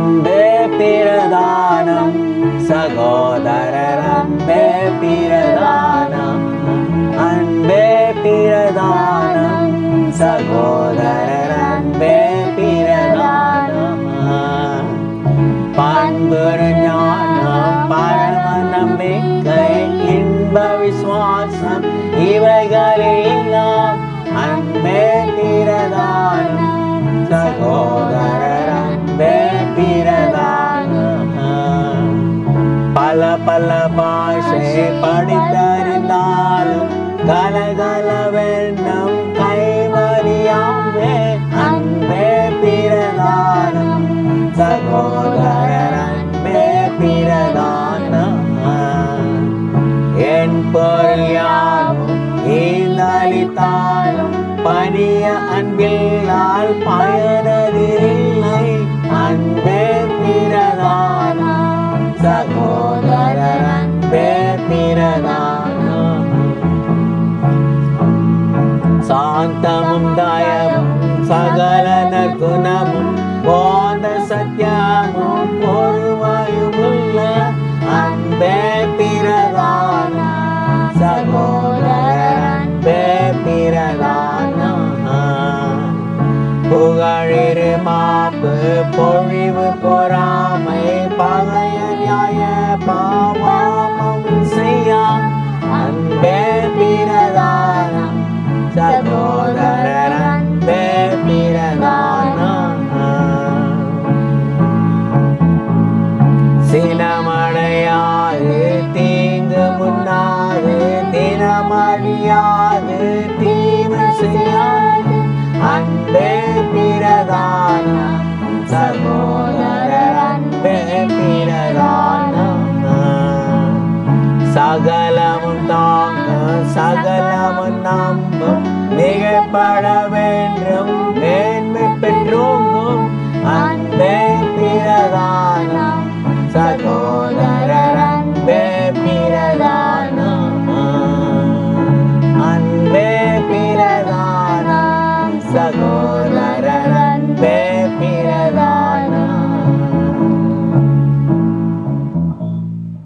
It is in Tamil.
அன்பே பிரதானம் சகோதரர் அன்பே பிரதானம் அன்பே பிரதானம் சகோதரர் அன்பே பிரதானம் பண்பு ஞானம் பரம நம்பிக்கை இன்ப விசுவாசம் இவைகளெல்லாம் அன்பே பிரதானம் சகோதரர் அன்பே பிரதானம் பல பல பாஷை படித்தறிந்தாலும் கலகலவெண்ணம் கைவரியாமே அன்பே பிரதானம் சகோதரர் அன்பே பிரதானம் என் பொருள் யாவும் ஈந்தளித்தாலும் பணிய அன்பில்லால் பயனதில்லை அன்பே பிரதானம் சகோதரர் அன்பே பிரதானம் சாந்தமும் தயவும் சகல நற்குணமும் போத சத்தியமும் பொறுமையுமுள்ள அன்பே பிரதானம் சகோதரர் அன்பே பிரதானம் புகழிரு மாப்பு பொழிவு பொறாமை பகைய நியாய பாவமும் செய்யா அன்பே பிரதானம் சகோதரர் அன்பே பிரதானம் சினமடையாது தீங்கு முன்னாது தினமழியாது தீவு செய்யாது அன்பே பிரதானம் சகோதரர் அன்பே பிரதானம் சகலமும் தாங்க சகலமும் நம்பும் மிகப்பட வேண்டும் மேன்மை பெற்றோங்கும்